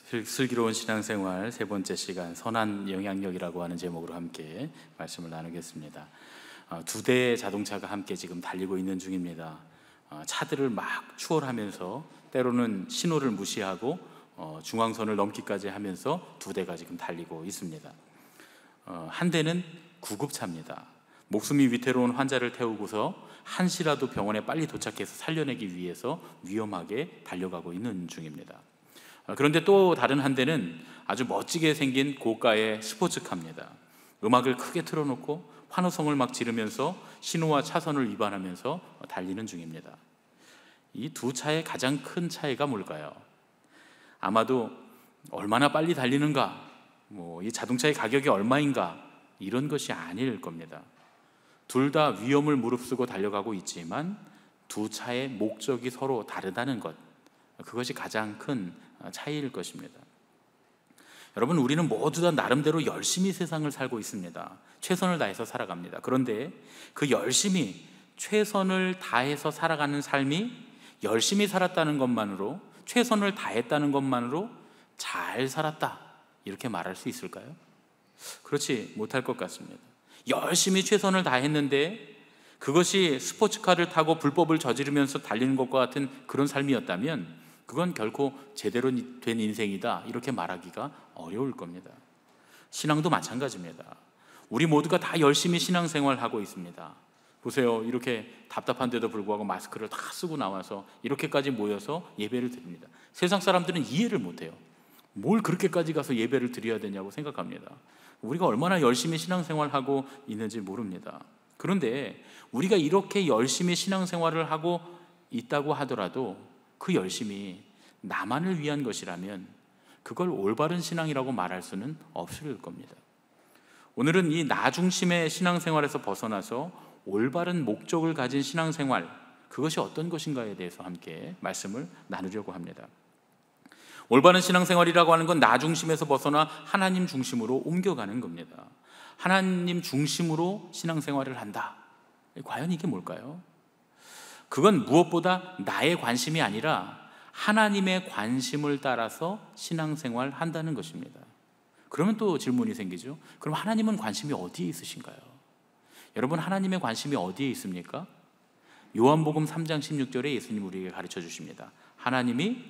슬기로운 신앙생활 세 번째 시간, 선한 영향력이라고 하는 제목으로 함께 말씀을 나누겠습니다. 두 대의 자동차가 함께 지금 달리고 있는 중입니다. 차들을 막 추월하면서 때로는 신호를 무시하고 중앙선을 넘기까지 하면서 두 대가 지금 달리고 있습니다. 한 대는 구급차입니다. 목숨이 위태로운 환자를 태우고서 한시라도 병원에 빨리 도착해서 살려내기 위해서 위험하게 달려가고 있는 중입니다. 그런데 또 다른 한 대는 아주 멋지게 생긴 고가의 스포츠카입니다. 음악을 크게 틀어놓고 환호성을 막 지르면서 신호와 차선을 위반하면서 달리는 중입니다. 이 두 차의 가장 큰 차이가 뭘까요? 아마도 얼마나 빨리 달리는가, 이 자동차의 가격이 얼마인가, 이런 것이 아닐 겁니다. 둘 다 위험을 무릅쓰고 달려가고 있지만 두 차의 목적이 서로 다르다는 것, 그것이 가장 큰 차이일 것입니다. 여러분, 우리는 모두 다 나름대로 열심히 세상을 살고 있습니다. 최선을 다해서 살아갑니다. 그런데 그 열심히 최선을 다해서 살아가는 삶이 열심히 살았다는 것만으로, 최선을 다했다는 것만으로 잘 살았다, 이렇게 말할 수 있을까요? 그렇지 못할 것 같습니다. 열심히 최선을 다했는데 그것이 스포츠카를 타고 불법을 저지르면서 달리는 것과 같은 그런 삶이었다면 그건 결코 제대로 된 인생이다, 이렇게 말하기가 어려울 겁니다. 신앙도 마찬가지입니다. 우리 모두가 다 열심히 신앙생활하고 있습니다. 보세요, 이렇게 답답한데도 불구하고 마스크를 다 쓰고 나와서 이렇게까지 모여서 예배를 드립니다. 세상 사람들은 이해를 못해요. 뭘 그렇게까지 가서 예배를 드려야 되냐고 생각합니다. 우리가 얼마나 열심히 신앙생활하고 있는지 모릅니다. 그런데 우리가 이렇게 열심히 신앙생활을 하고 있다고 하더라도 그 열심이 나만을 위한 것이라면 그걸 올바른 신앙이라고 말할 수는 없을 겁니다. 오늘은 이 나 중심의 신앙생활에서 벗어나서 올바른 목적을 가진 신앙생활, 그것이 어떤 것인가에 대해서 함께 말씀을 나누려고 합니다. 올바른 신앙생활이라고 하는 건 나 중심에서 벗어나 하나님 중심으로 옮겨가는 겁니다. 하나님 중심으로 신앙생활을 한다. 과연 이게 뭘까요? 그건 무엇보다 나의 관심이 아니라 하나님의 관심을 따라서 신앙생활 한다는 것입니다. 그러면 또 질문이 생기죠. 그럼 하나님은 관심이 어디에 있으신가요? 여러분, 하나님의 관심이 어디에 있습니까? 요한복음 3장 16절에 예수님 우리에게 가르쳐 주십니다. 하나님이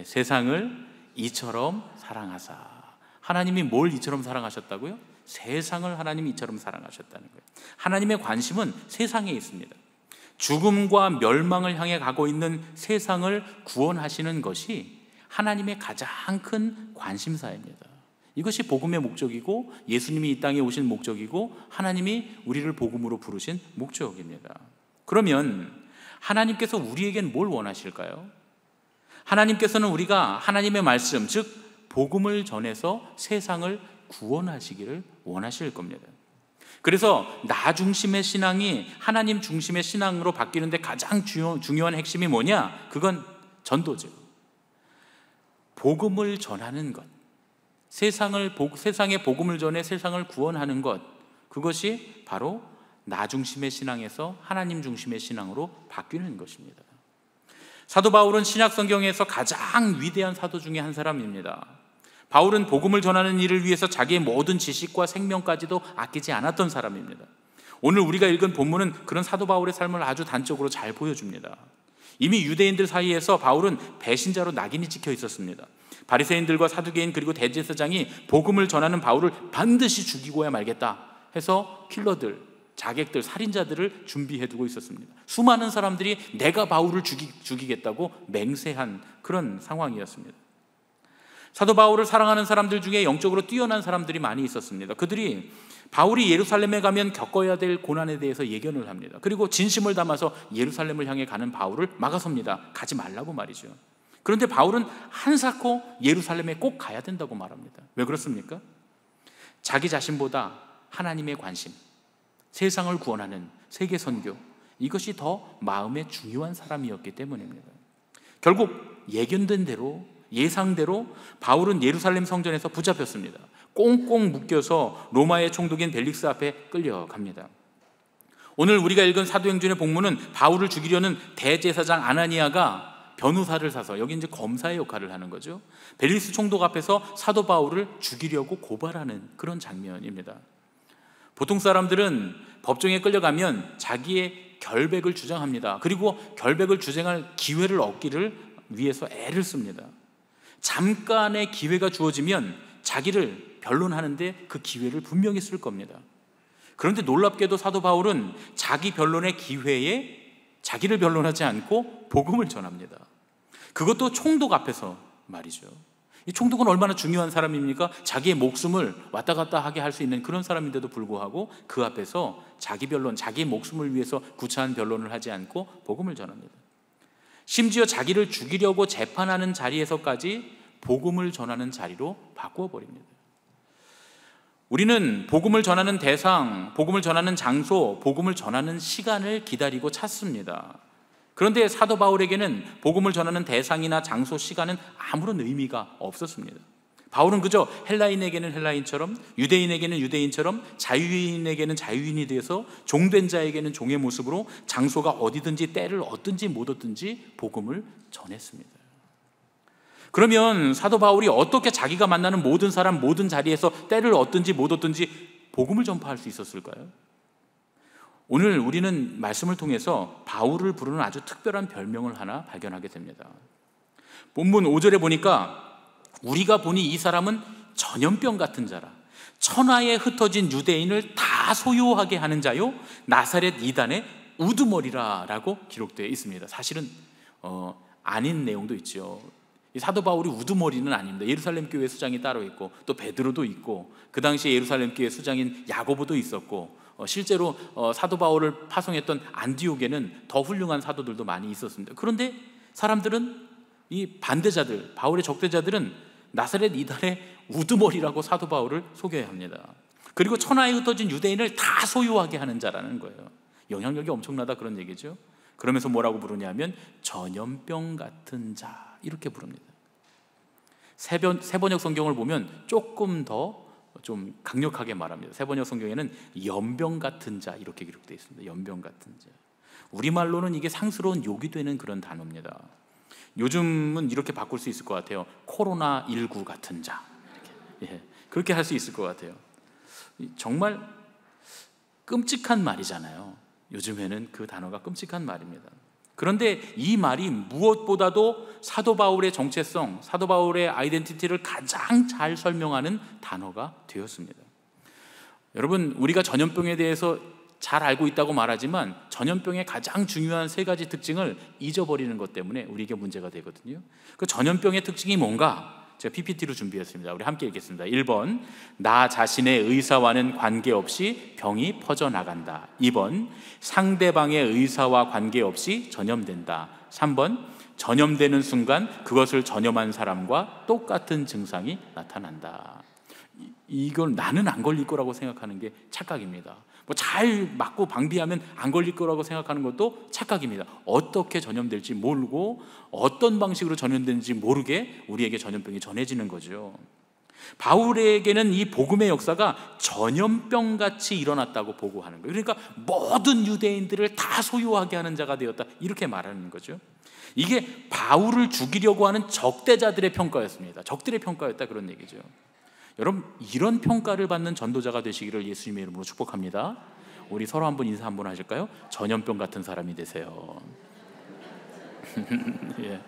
세상을 이처럼 사랑하사. 하나님이 뭘 이처럼 사랑하셨다고요? 세상을 하나님이 이처럼 사랑하셨다는 거예요. 하나님의 관심은 세상에 있습니다. 죽음과 멸망을 향해 가고 있는 세상을 구원하시는 것이 하나님의 가장 큰 관심사입니다. 이것이 복음의 목적이고 예수님이 이 땅에 오신 목적이고 하나님이 우리를 복음으로 부르신 목적입니다. 그러면 하나님께서 우리에겐 뭘 원하실까요? 하나님께서는 우리가 하나님의 말씀, 즉 복음을 전해서 세상을 구원하시기를 원하실 겁니다. 그래서 나 중심의 신앙이 하나님 중심의 신앙으로 바뀌는데 가장 중요한 핵심이 뭐냐? 그건 전도죠. 복음을 전하는 것, 세상에 복음을 전해 세상을 구원하는 것, 그것이 바로 나 중심의 신앙에서 하나님 중심의 신앙으로 바뀌는 것입니다. 사도 바울은 신약 성경에서 가장 위대한 사도 중에 한 사람입니다. 바울은 복음을 전하는 일을 위해서 자기의 모든 지식과 생명까지도 아끼지 않았던 사람입니다. 오늘 우리가 읽은 본문은 그런 사도 바울의 삶을 아주 단적으로 잘 보여줍니다. 이미 유대인들 사이에서 바울은 배신자로 낙인이 찍혀 있었습니다. 바리새인들과 사두개인 그리고 대제사장이 복음을 전하는 바울을 반드시 죽이고야 말겠다 해서 킬러들, 자객들, 살인자들을 준비해두고 있었습니다. 수많은 사람들이 내가 바울을 죽이겠다고 맹세한 그런 상황이었습니다. 사도 바울을 사랑하는 사람들 중에 영적으로 뛰어난 사람들이 많이 있었습니다. 그들이 바울이 예루살렘에 가면 겪어야 될 고난에 대해서 예견을 합니다. 그리고 진심을 담아서 예루살렘을 향해 가는 바울을 막아섭니다. 가지 말라고 말이죠. 그런데 바울은 한사코 예루살렘에 꼭 가야 된다고 말합니다. 왜 그렇습니까? 자기 자신보다 하나님의 관심, 세상을 구원하는 세계 선교, 이것이 더 마음에 중요한 사람이었기 때문입니다. 결국 예견된 대로, 예상대로 바울은 예루살렘 성전에서 붙잡혔습니다. 꽁꽁 묶여서 로마의 총독인 벨릭스 앞에 끌려갑니다. 오늘 우리가 읽은 사도행전의 본문은 바울을 죽이려는 대제사장 아나니아가 변호사를 사서, 여기 이제 검사의 역할을 하는 거죠. 벨리스 총독 앞에서 사도 바울을 죽이려고 고발하는 그런 장면입니다. 보통 사람들은 법정에 끌려가면 자기의 결백을 주장합니다. 그리고 결백을 주장할 기회를 얻기를 위해서 애를 씁니다. 잠깐의 기회가 주어지면 자기를 변론하는데 그 기회를 분명히 쓸 겁니다. 그런데 놀랍게도 사도 바울은 자기 변론의 기회에 자기를 변론하지 않고 복음을 전합니다. 그것도 총독 앞에서 말이죠. 이 총독은 얼마나 중요한 사람입니까? 자기의 목숨을 왔다 갔다 하게 할 수 있는 그런 사람인데도 불구하고 그 앞에서 자기 변론, 자기의 목숨을 위해서 구차한 변론을 하지 않고 복음을 전합니다. 심지어 자기를 죽이려고 재판하는 자리에서까지 복음을 전하는 자리로 바꾸어 버립니다. 우리는 복음을 전하는 대상, 복음을 전하는 장소, 복음을 전하는 시간을 기다리고 찾습니다. 그런데 사도 바울에게는 복음을 전하는 대상이나 장소, 시간은 아무런 의미가 없었습니다. 바울은 그저 헬라인에게는 헬라인처럼, 유대인에게는 유대인처럼, 자유인에게는 자유인이 되어서 종된 자에게는 종의 모습으로 장소가 어디든지 때를 얻든지 못 얻든지 복음을 전했습니다. 그러면 사도 바울이 어떻게 자기가 만나는 모든 사람, 모든 자리에서 때를 얻든지 못 얻든지 복음을 전파할 수 있었을까요? 오늘 우리는 말씀을 통해서 바울을 부르는 아주 특별한 별명을 하나 발견하게 됩니다. 본문 5절에 보니까 우리가 보니 이 사람은 전염병 같은 자라, 천하에 흩어진 유대인을 다 소유하게 하는 자요, 나사렛 이단의 우두머리라 라고 기록되어 있습니다. 사실은 아닌 내용도 있죠. 이 사도 바울이 우두머리는 아닙니다. 예루살렘 교회 수장이 따로 있고 또 베드로도 있고 그 당시에 예루살렘 교회 수장인 야고보도 있었고 실제로 사도 바울을 파송했던 안디옥에는 더 훌륭한 사도들도 많이 있었습니다. 그런데 사람들은, 이 반대자들, 바울의 적대자들은 나사렛 이단의 우두머리라고 사도 바울을 소개합니다. 그리고 천하에 흩어진 유대인을 다 소유하게 하는 자라는 거예요. 영향력이 엄청나다 그런 얘기죠. 그러면서 뭐라고 부르냐면 전염병 같은 자 이렇게 부릅니다. 세번역 성경을 보면 조금 더 좀 강력하게 말합니다. 세번역 성경에는 연병 같은 자 이렇게 기록되어 있습니다. 연병 같은 자. 우리말로는 이게 상스러운 욕이 되는 그런 단어입니다. 요즘은 이렇게 바꿀 수 있을 것 같아요. 코로나19 같은 자. 이렇게. 예, 그렇게 할 수 있을 것 같아요. 정말 끔찍한 말이잖아요. 요즘에는 그 단어가 끔찍한 말입니다. 그런데 이 말이 무엇보다도 사도 바울의 정체성, 사도 바울의 아이덴티티를 가장 잘 설명하는 단어가 되었습니다. 여러분, 우리가 전염병에 대해서 잘 알고 있다고 말하지만 전염병의 가장 중요한 세 가지 특징을 잊어버리는 것 때문에 우리에게 문제가 되거든요. 그 전염병의 특징이 뭔가 제가 PPT로 준비했습니다. 우리 함께 읽겠습니다. 1번, 나 자신의 의사와는 관계없이 병이 퍼져나간다. 2번, 상대방의 의사와 관계없이 전염된다. 3번, 전염되는 순간 그것을 전염한 사람과 똑같은 증상이 나타난다. 이걸 나는 안 걸릴 거라고 생각하는 게 착각입니다. 뭐 잘 맞고 방비하면 안 걸릴 거라고 생각하는 것도 착각입니다. 어떻게 전염될지 모르고 어떤 방식으로 전염되는지 모르게 우리에게 전염병이 전해지는 거죠. 바울에게는 이 복음의 역사가 전염병같이 일어났다고 보고하는 거예요. 그러니까 모든 유대인들을 다 소유하게 하는 자가 되었다 이렇게 말하는 거죠. 이게 바울을 죽이려고 하는 적대자들의 평가였습니다. 적들의 평가였다 그런 얘기죠. 여러분, 이런 평가를 받는 전도자가 되시기를 예수님의 이름으로 축복합니다. 우리 서로 한번 인사 한번 하실까요? 전염병 같은 사람이 되세요. 예.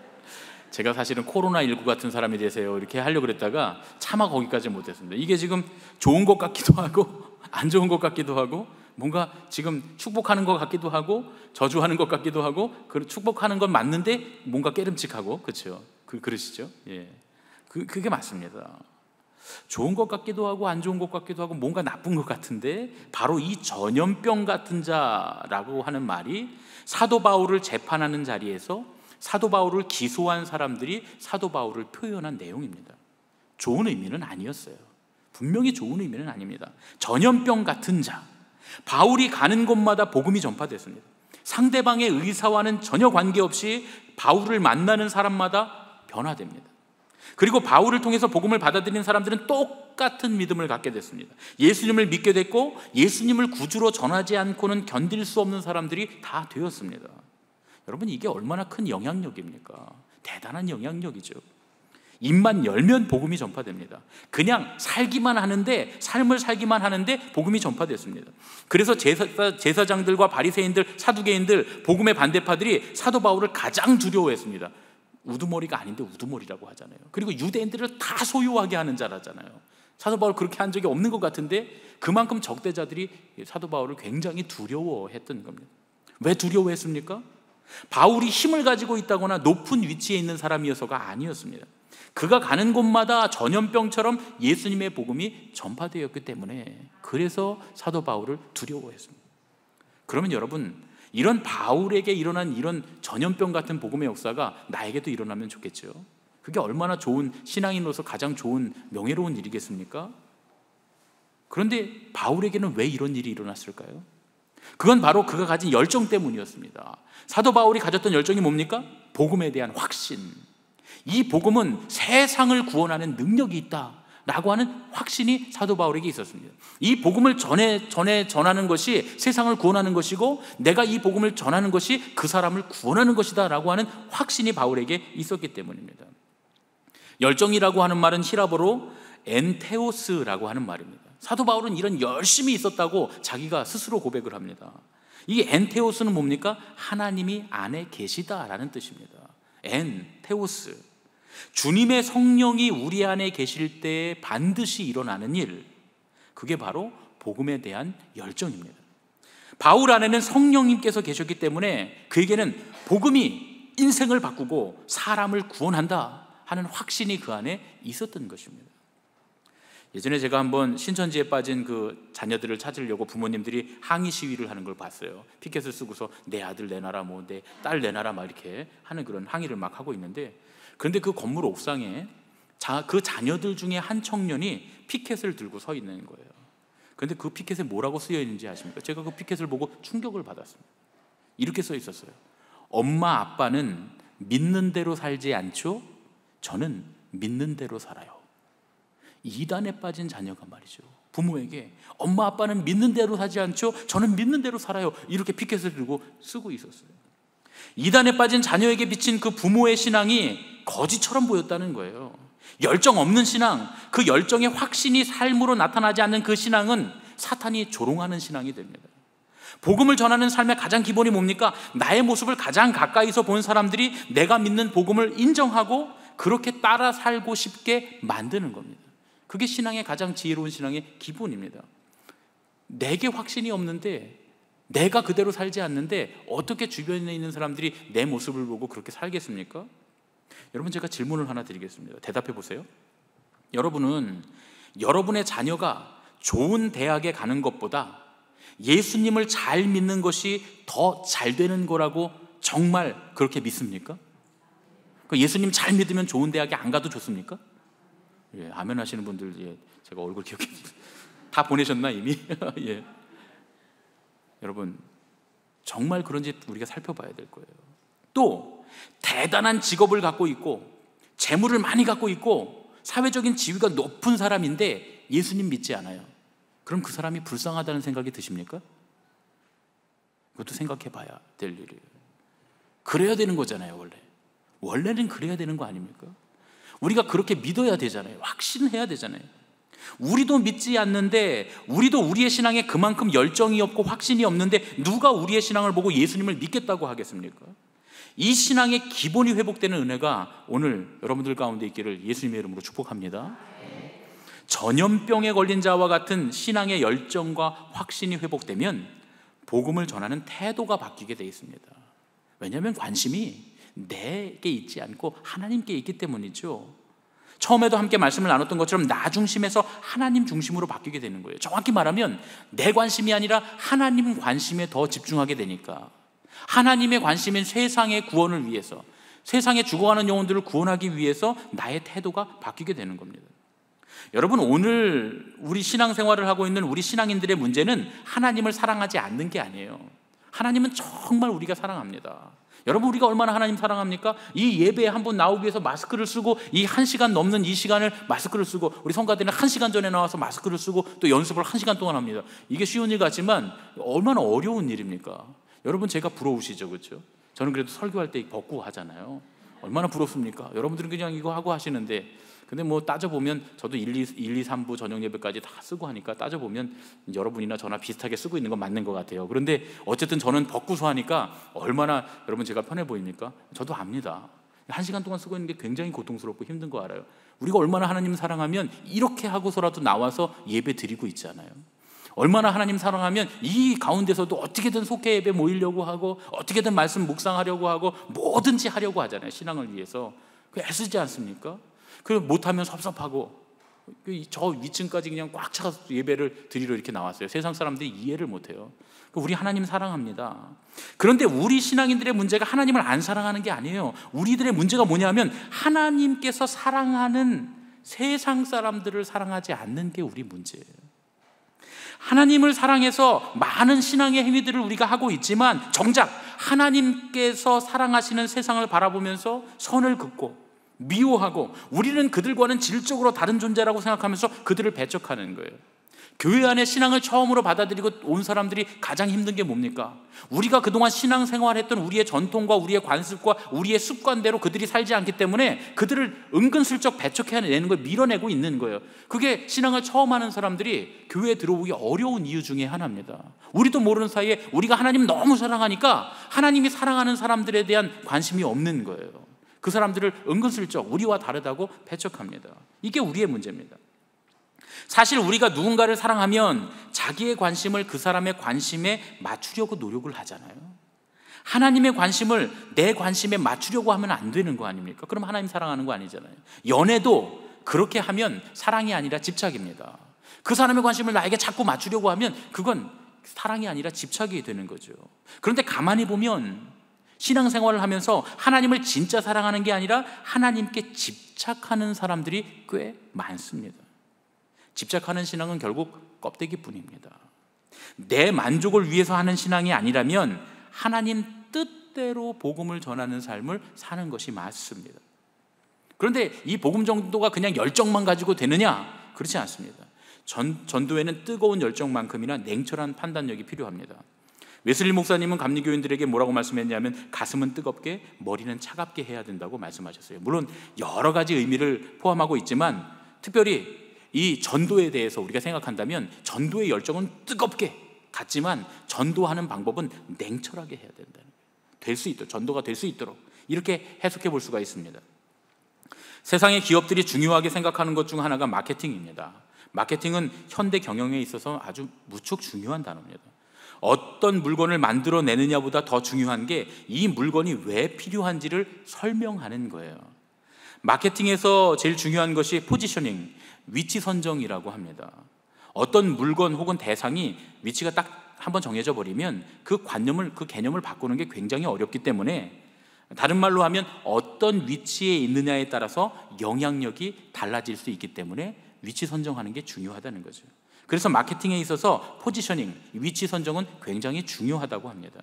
제가 사실은 코로나19 같은 사람이 되세요 이렇게 하려고 그랬다가 차마 거기까지 못했습니다. 이게 지금 좋은 것 같기도 하고 안 좋은 것 같기도 하고 뭔가 지금 축복하는 것 같기도 하고 저주하는 것 같기도 하고 축복하는 건 맞는데 뭔가 깨름칙하고 그렇죠? 그러시죠? 예. 그게 맞습니다. 좋은 것 같기도 하고 안 좋은 것 같기도 하고 뭔가 나쁜 것 같은데 바로 이 전염병 같은 자라고 하는 말이 사도 바울을 재판하는 자리에서 사도 바울을 기소한 사람들이 사도 바울을 표현한 내용입니다. 좋은 의미는 아니었어요. 분명히 좋은 의미는 아닙니다. 전염병 같은 자. 바울이 가는 곳마다 복음이 전파됐습니다. 상대방의 의사와는 전혀 관계없이 바울을 만나는 사람마다 변화됩니다. 그리고 바울을 통해서 복음을 받아들이는 사람들은 똑같은 믿음을 갖게 됐습니다. 예수님을 믿게 됐고 예수님을 구주로 전하지 않고는 견딜 수 없는 사람들이 다 되었습니다. 여러분, 이게 얼마나 큰 영향력입니까? 대단한 영향력이죠. 입만 열면 복음이 전파됩니다. 그냥 살기만 하는데, 삶을 살기만 하는데 복음이 전파됐습니다. 그래서 제사장들과 바리새인들, 사두개인들, 복음의 반대파들이 사도 바울을 가장 두려워했습니다. 우두머리가 아닌데 우두머리라고 하잖아요. 그리고 유대인들을 다 소유하게 하는 자라잖아요. 사도 바울 그렇게 한 적이 없는 것 같은데 그만큼 적대자들이 사도 바울을 굉장히 두려워했던 겁니다. 왜 두려워했습니까? 바울이 힘을 가지고 있다거나 높은 위치에 있는 사람이어서가 아니었습니다. 그가 가는 곳마다 전염병처럼 예수님의 복음이 전파되었기 때문에, 그래서 사도 바울을 두려워했습니다. 그러면 여러분, 이런 바울에게 일어난 이런 전염병 같은 복음의 역사가 나에게도 일어나면 좋겠죠. 그게 얼마나 좋은, 신앙인으로서 가장 좋은 명예로운 일이겠습니까? 그런데 바울에게는 왜 이런 일이 일어났을까요? 그건 바로 그가 가진 열정 때문이었습니다. 사도 바울이 가졌던 열정이 뭡니까? 복음에 대한 확신. 이 복음은 세상을 구원하는 능력이 있다라고 하는 확신이 사도 바울에게 있었습니다. 이 복음을 전하는 것이 세상을 구원하는 것이고, 내가 이 복음을 전하는 것이 그 사람을 구원하는 것이다 라고 하는 확신이 바울에게 있었기 때문입니다. 열정이라고 하는 말은 히라보로 엔테오스라고 하는 말입니다. 사도 바울은 이런 열심이 있었다고 자기가 스스로 고백을 합니다. 이 엔테오스는 뭡니까? 하나님이 안에 계시다라는 뜻입니다. 엔테오스, 주님의 성령이 우리 안에 계실 때 반드시 일어나는 일, 그게 바로 복음에 대한 열정입니다. 바울 안에는 성령님께서 계셨기 때문에 그에게는 복음이 인생을 바꾸고 사람을 구원한다 하는 확신이 그 안에 있었던 것입니다. 예전에 제가 한번 신천지에 빠진 그 자녀들을 찾으려고 부모님들이 항의 시위를 하는 걸 봤어요. 피켓을 쓰고서 내 아들 내놔라, 뭐 내 딸 내놔라 막 이렇게 하는 그런 항의를 막 하고 있는데, 그런데 그 건물 옥상에 그 자녀들 중에 한 청년이 피켓을 들고 서 있는 거예요. 그런데 그 피켓에 뭐라고 쓰여 있는지 아십니까? 제가 그 피켓을 보고 충격을 받았습니다. 이렇게 써 있었어요. 엄마 아빠는 믿는 대로 살지 않죠? 저는 믿는 대로 살아요. 이단에 빠진 자녀가 말이죠, 부모에게 엄마 아빠는 믿는 대로 살지 않죠? 저는 믿는 대로 살아요. 이렇게 피켓을 들고 쓰고 있었어요. 이단에 빠진 자녀에게 비친 그 부모의 신앙이 거지처럼 보였다는 거예요. 열정 없는 신앙, 그 열정의 확신이 삶으로 나타나지 않는 그 신앙은 사탄이 조롱하는 신앙이 됩니다. 복음을 전하는 삶의 가장 기본이 뭡니까? 나의 모습을 가장 가까이서 본 사람들이 내가 믿는 복음을 인정하고 그렇게 따라 살고 싶게 만드는 겁니다. 그게 신앙의 가장 지혜로운 신앙의 기본입니다. 내게 확신이 없는데, 내가 그대로 살지 않는데 어떻게 주변에 있는 사람들이 내 모습을 보고 그렇게 살겠습니까? 여러분, 제가 질문을 하나 드리겠습니다. 대답해 보세요. 여러분은 여러분의 자녀가 좋은 대학에 가는 것보다 예수님을 잘 믿는 것이 더 잘 되는 거라고 정말 그렇게 믿습니까? 예수님 잘 믿으면 좋은 대학에 안 가도 좋습니까? 예, 아멘 하시는 분들, 예, 제가 얼굴 기억해 다 보내셨나 이미? 예. 여러분, 정말 그런지 우리가 살펴봐야 될 거예요. 또 대단한 직업을 갖고 있고 재물을 많이 갖고 있고 사회적인 지위가 높은 사람인데 예수님 믿지 않아요. 그럼 그 사람이 불쌍하다는 생각이 드십니까? 그것도 생각해 봐야 될 일이에요. 그래야 되는 거잖아요. 원래는 그래야 되는 거 아닙니까? 우리가 그렇게 믿어야 되잖아요. 확신해야 되잖아요. 우리도 믿지 않는데, 우리도 우리의 신앙에 그만큼 열정이 없고 확신이 없는데 누가 우리의 신앙을 보고 예수님을 믿겠다고 하겠습니까? 이 신앙의 기본이 회복되는 은혜가 오늘 여러분들 가운데 있기를 예수님의 이름으로 축복합니다. 전염병에 걸린 자와 같은 신앙의 열정과 확신이 회복되면 복음을 전하는 태도가 바뀌게 되어 있습니다. 왜냐하면 관심이 내게 있지 않고 하나님께 있기 때문이죠. 처음에도 함께 말씀을 나눴던 것처럼 나 중심에서 하나님 중심으로 바뀌게 되는 거예요. 정확히 말하면 내 관심이 아니라 하나님 관심에 더 집중하게 되니까, 하나님의 관심인 세상의 구원을 위해서, 세상에 죽어가는 영혼들을 구원하기 위해서 나의 태도가 바뀌게 되는 겁니다. 여러분, 오늘 우리 신앙생활을 하고 있는 우리 신앙인들의 문제는 하나님을 사랑하지 않는 게 아니에요. 하나님은 정말 우리가 사랑합니다. 여러분, 우리가 얼마나 하나님 사랑합니까? 이 예배에 한번 나오기 위해서 마스크를 쓰고, 이 1시간 넘는 이 시간을 마스크를 쓰고, 우리 성가대는 1시간 전에 나와서 마스크를 쓰고 또 연습을 1시간 동안 합니다. 이게 쉬운 일 같지만 얼마나 어려운 일입니까? 여러분, 제가 부러우시죠? 그렇죠? 저는 그래도 설교할 때 벗고 하잖아요. 얼마나 부럽습니까? 여러분들은 그냥 이거 하고 하시는데, 근데 뭐 따져보면 저도 1, 2, 3부 저녁 예배까지 다 쓰고 하니까 따져보면 여러분이나 저나 비슷하게 쓰고 있는 건 맞는 것 같아요. 그런데 어쨌든 저는 벗고서 하니까 얼마나 여러분 제가 편해 보입니까? 저도 압니다. 1시간 동안 쓰고 있는 게 굉장히 고통스럽고 힘든 거 알아요. 우리가 얼마나 하나님 사랑하면 이렇게 하고서라도 나와서 예배 드리고 있잖아요. 얼마나 하나님 사랑하면 이 가운데서도 어떻게든 속회 예배 모이려고 하고 어떻게든 말씀 묵상하려고 하고 뭐든지 하려고 하잖아요. 신앙을 위해서. 그 애쓰지 않습니까? 그리고 못하면 섭섭하고 저 위층까지 그냥 꽉 차서 예배를 드리러 이렇게 나왔어요. 세상 사람들이 이해를 못해요. 우리 하나님 사랑합니다. 그런데 우리 신앙인들의 문제가 하나님을 안 사랑하는 게 아니에요. 우리들의 문제가 뭐냐면 하나님께서 사랑하는 세상 사람들을 사랑하지 않는 게 우리 문제예요. 하나님을 사랑해서 많은 신앙의 행위들을 우리가 하고 있지만 정작 하나님께서 사랑하시는 세상을 바라보면서 선을 긋고 미워하고 우리는 그들과는 질적으로 다른 존재라고 생각하면서 그들을 배척하는 거예요. 교회 안에 신앙을 처음으로 받아들이고 온 사람들이 가장 힘든 게 뭡니까? 우리가 그동안 신앙생활했던 우리의 전통과 우리의 관습과 우리의 습관대로 그들이 살지 않기 때문에 그들을 은근슬쩍 배척해내는 걸 밀어내고 있는 거예요. 그게 신앙을 처음 하는 사람들이 교회에 들어오기 어려운 이유 중에 하나입니다. 우리도 모르는 사이에 우리가 하나님 너무 사랑하니까 하나님이 사랑하는 사람들에 대한 관심이 없는 거예요. 그 사람들을 은근슬쩍 우리와 다르다고 배척합니다. 이게 우리의 문제입니다. 사실 우리가 누군가를 사랑하면 자기의 관심을 그 사람의 관심에 맞추려고 노력을 하잖아요. 하나님의 관심을 내 관심에 맞추려고 하면 안 되는 거 아닙니까? 그럼 하나님 사랑하는 거 아니잖아요. 연애도 그렇게 하면 사랑이 아니라 집착입니다. 그 사람의 관심을 나에게 자꾸 맞추려고 하면 그건 사랑이 아니라 집착이 되는 거죠. 그런데 가만히 보면 신앙생활을 하면서 하나님을 진짜 사랑하는 게 아니라 하나님께 집착하는 사람들이 꽤 많습니다. 집착하는 신앙은 결국 껍데기뿐입니다. 내 만족을 위해서 하는 신앙이 아니라면 하나님 뜻대로 복음을 전하는 삶을 사는 것이 맞습니다. 그런데 이 복음 정도가 그냥 열정만 가지고 되느냐? 그렇지 않습니다. 전도에는 뜨거운 열정만큼이나 냉철한 판단력이 필요합니다. 웨슬리 목사님은 감리교인들에게 뭐라고 말씀했냐면 가슴은 뜨겁게 머리는 차갑게 해야 된다고 말씀하셨어요. 물론 여러 가지 의미를 포함하고 있지만 특별히 이 전도에 대해서 우리가 생각한다면 전도의 열정은 뜨겁게 같지만 전도하는 방법은 냉철하게 해야 된다는 거예요. 될 수 있도록, 전도가 될 수 있도록 이렇게 해석해 볼 수가 있습니다. 세상의 기업들이 중요하게 생각하는 것 중 하나가 마케팅입니다. 마케팅은 현대 경영에 있어서 아주 무척 중요한 단어입니다. 어떤 물건을 만들어내느냐보다 더 중요한 게 이 물건이 왜 필요한지를 설명하는 거예요. 마케팅에서 제일 중요한 것이 포지셔닝, 위치 선정이라고 합니다. 어떤 물건 혹은 대상이 위치가 딱 한번 정해져 버리면 그 개념을 바꾸는 게 굉장히 어렵기 때문에 다른 말로 하면 어떤 위치에 있느냐에 따라서 영향력이 달라질 수 있기 때문에 위치 선정하는 게 중요하다는 거죠. 그래서 마케팅에 있어서 포지셔닝, 위치 선정은 굉장히 중요하다고 합니다.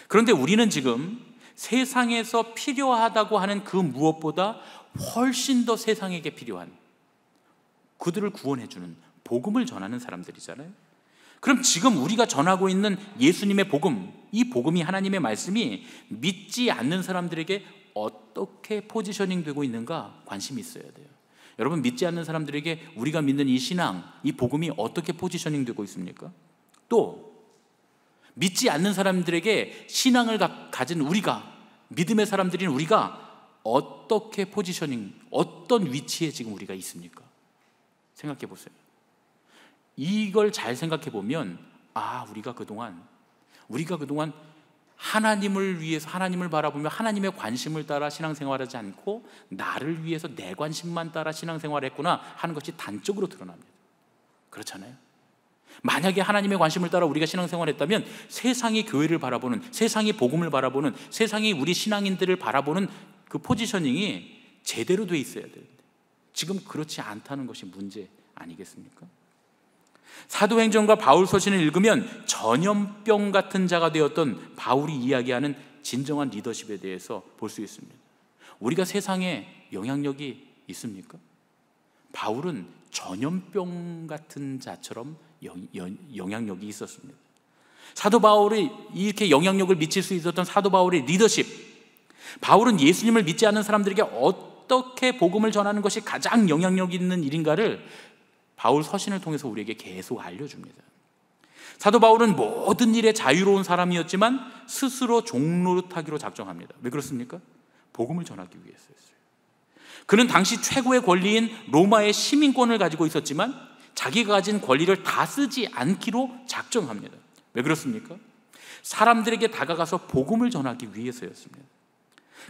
그런데 우리는 지금 세상에서 필요하다고 하는 그 무엇보다 훨씬 더 세상에게 필요한 그들을 구원해주는 복음을 전하는 사람들이잖아요. 그럼 지금 우리가 전하고 있는 예수님의 복음, 이 복음이 하나님의 말씀이 믿지 않는 사람들에게 어떻게 포지셔닝 되고 있는가 관심이 있어야 돼요. 여러분, 믿지 않는 사람들에게 우리가 믿는 이 신앙, 이 복음이 어떻게 포지셔닝 되고 있습니까? 또 믿지 않는 사람들에게 신앙을 가진 우리가, 믿음의 사람들인 우리가 어떻게 포지셔닝, 어떤 위치에 지금 우리가 있습니까? 생각해 보세요. 이걸 잘 생각해 보면 우리가 그동안 하나님을 위해서, 하나님을 바라보며 하나님의 관심을 따라 신앙생활하지 않고 나를 위해서 내 관심만 따라 신앙생활했구나 하는 것이 단적으로 드러납니다. 그렇잖아요. 만약에 하나님의 관심을 따라 우리가 신앙생활했다면 세상이 교회를 바라보는, 세상이 복음을 바라보는, 세상이 우리 신앙인들을 바라보는 그 포지셔닝이 제대로 돼 있어야 되는데 지금 그렇지 않다는 것이 문제 아니겠습니까? 사도행전과 바울 서신을 읽으면 전염병 같은 자가 되었던 바울이 이야기하는 진정한 리더십에 대해서 볼 수 있습니다. 우리가 세상에 영향력이 있습니까? 바울은 전염병 같은 자처럼 영향력이 있었습니다. 사도 바울이 이렇게 영향력을 미칠 수 있었던 사도 바울의 리더십, 바울은 예수님을 믿지 않는 사람들에게 어떻게 복음을 전하는 것이 가장 영향력 있는 일인가를 바울 서신을 통해서 우리에게 계속 알려줍니다. 사도 바울은 모든 일에 자유로운 사람이었지만 스스로 종노릇하기로 작정합니다. 왜 그렇습니까? 복음을 전하기 위해서였어요. 그는 당시 최고의 권리인 로마의 시민권을 가지고 있었지만 자기가 가진 권리를 다 쓰지 않기로 작정합니다. 왜 그렇습니까? 사람들에게 다가가서 복음을 전하기 위해서였습니다.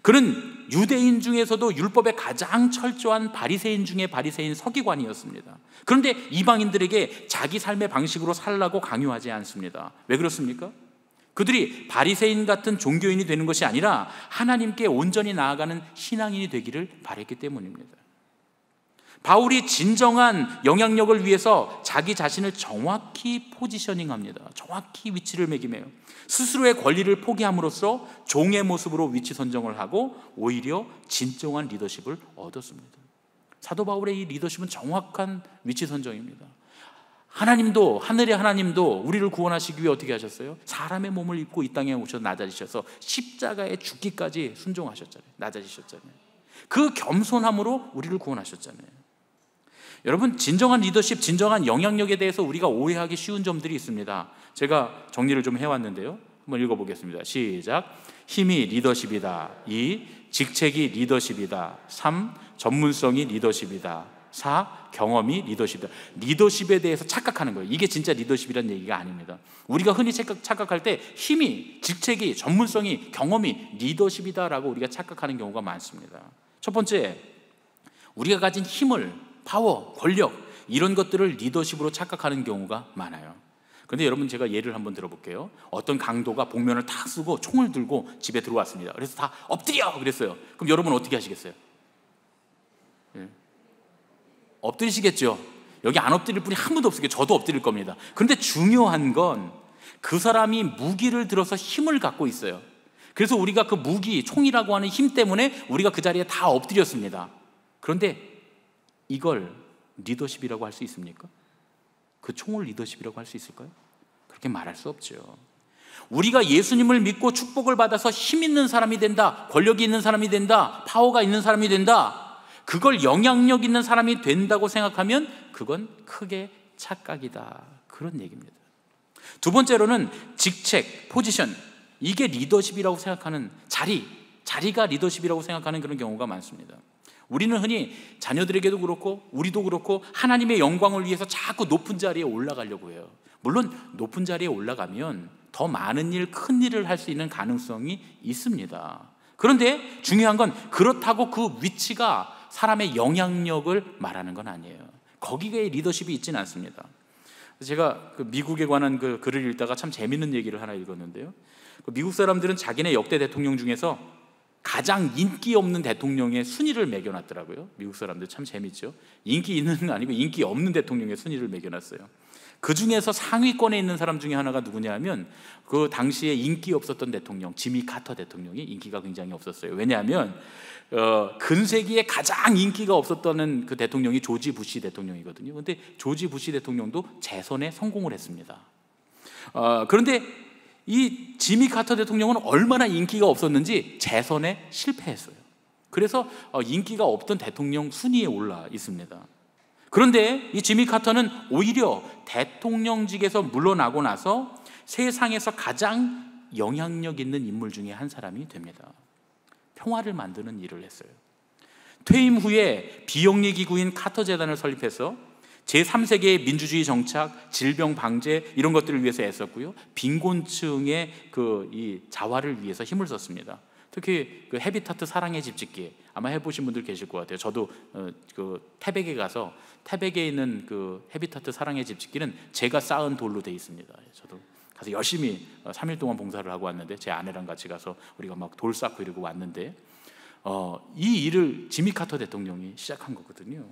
그는 유대인 중에서도 율법에 가장 철저한 바리새인 중에 바리새인 서기관이었습니다. 그런데 이방인들에게 자기 삶의 방식으로 살라고 강요하지 않습니다. 왜 그렇습니까? 그들이 바리새인 같은 종교인이 되는 것이 아니라 하나님께 온전히 나아가는 신앙인이 되기를 바랬기 때문입니다. 바울이 진정한 영향력을 위해서 자기 자신을 정확히 포지셔닝합니다. 정확히 위치를 매김해요. 스스로의 권리를 포기함으로써 종의 모습으로 위치 선정을 하고 오히려 진정한 리더십을 얻었습니다. 사도 바울의 이 리더십은 정확한 위치 선정입니다. 하나님도, 하늘의 하나님도 우리를 구원하시기 위해 어떻게 하셨어요? 사람의 몸을 입고 이 땅에 오셔서 낮아지셔서 십자가에 죽기까지 순종하셨잖아요. 낮아지셨잖아요. 그 겸손함으로 우리를 구원하셨잖아요. 여러분, 진정한 리더십, 진정한 영향력에 대해서 우리가 오해하기 쉬운 점들이 있습니다. 제가 정리를 좀 해왔는데요. 한번 읽어보겠습니다. 시작. 힘이 리더십이다. 2. 직책이 리더십이다. 3. 전문성이 리더십이다. 4. 경험이 리더십이다. 리더십에 대해서 착각하는 거예요. 이게 진짜 리더십이라는 얘기가 아닙니다. 우리가 흔히 착각할 때 힘이, 직책이, 전문성이, 경험이 리더십이다라고 우리가 착각하는 경우가 많습니다. 첫 번째, 우리가 가진 힘을, 파워, 권력, 이런 것들을 리더십으로 착각하는 경우가 많아요. 그런데 여러분, 제가 예를 한번 들어볼게요. 어떤 강도가 복면을 탁 쓰고 총을 들고 집에 들어왔습니다. 그래서 다 엎드려 그랬어요. 그럼 여러분 어떻게 하시겠어요? 엎드리시겠죠. 여기 안 엎드릴 분이 한 분도 없으니까 저도 엎드릴 겁니다. 그런데 중요한 건 그 사람이 무기를 들어서 힘을 갖고 있어요. 그래서 우리가 그 무기, 총이라고 하는 힘 때문에 우리가 그 자리에 다 엎드렸습니다. 그런데 이걸 리더십이라고 할 수 있습니까? 그 총을 리더십이라고 할 수 있을까요? 그렇게 말할 수 없죠. 우리가 예수님을 믿고 축복을 받아서 힘 있는 사람이 된다, 권력이 있는 사람이 된다, 파워가 있는 사람이 된다, 그걸 영향력 있는 사람이 된다고 생각하면 그건 크게 착각이다, 그런 얘기입니다. 두 번째로는 직책, 포지션, 이게 리더십이라고 생각하는 자리가 리더십이라고 생각하는 그런 경우가 많습니다. 우리는 흔히 자녀들에게도 그렇고 우리도 그렇고 하나님의 영광을 위해서 자꾸 높은 자리에 올라가려고 해요. 물론 높은 자리에 올라가면 더 많은 일, 큰 일을 할 수 있는 가능성이 있습니다. 그런데 중요한 건 그렇다고 그 위치가 사람의 영향력을 말하는 건 아니에요. 거기에 리더십이 있지는 않습니다. 제가 그 미국에 관한 그 글을 읽다가 참 재밌는 얘기를 하나 읽었는데요. 미국 사람들은 자기네 역대 대통령 중에서 가장 인기 없는 대통령의 순위를 매겨놨더라고요. 미국 사람들 참 재밌죠. 인기 있는 건 아니고 인기 없는 대통령의 순위를 매겨놨어요. 그 중에서 상위권에 있는 사람 중에 하나가 누구냐 하면 그 당시에 인기 없었던 대통령, 지미 카터 대통령이 인기가 굉장히 없었어요. 왜냐하면 근세기에 가장 인기가 없었던 그 대통령이 조지 부시 대통령이거든요. 그런데 조지 부시 대통령도 재선에 성공을 했습니다. 그런데 이 지미 카터 대통령은 얼마나 인기가 없었는지 재선에 실패했어요. 그래서 인기가 없던 대통령 순위에 올라 있습니다. 그런데 이 지미 카터는 오히려 대통령직에서 물러나고 나서 세상에서 가장 영향력 있는 인물 중에 한 사람이 됩니다. 평화를 만드는 일을 했어요. 퇴임 후에 비영리 기구인 카터 재단을 설립해서 제3세계의 민주주의 정착, 질병 방제 이런 것들을 위해서 애썼고요. 빈곤층의 이 자활을 위해서 힘을 썼습니다. 특히 그 헤비타트 사랑의 집 짓기 아마 해보신 분들 계실 것 같아요. 저도 그 태백에 가서 태백에 있는 그 헤비타트 사랑의 집 짓기는 제가 쌓은 돌로 돼 있습니다. 저도 가서 열심히 3일 동안 봉사를 하고 왔는데 제 아내랑 같이 가서 우리가 막 돌 쌓고 이러고 왔는데 이 일을 지미 카터 대통령이 시작한 거거든요.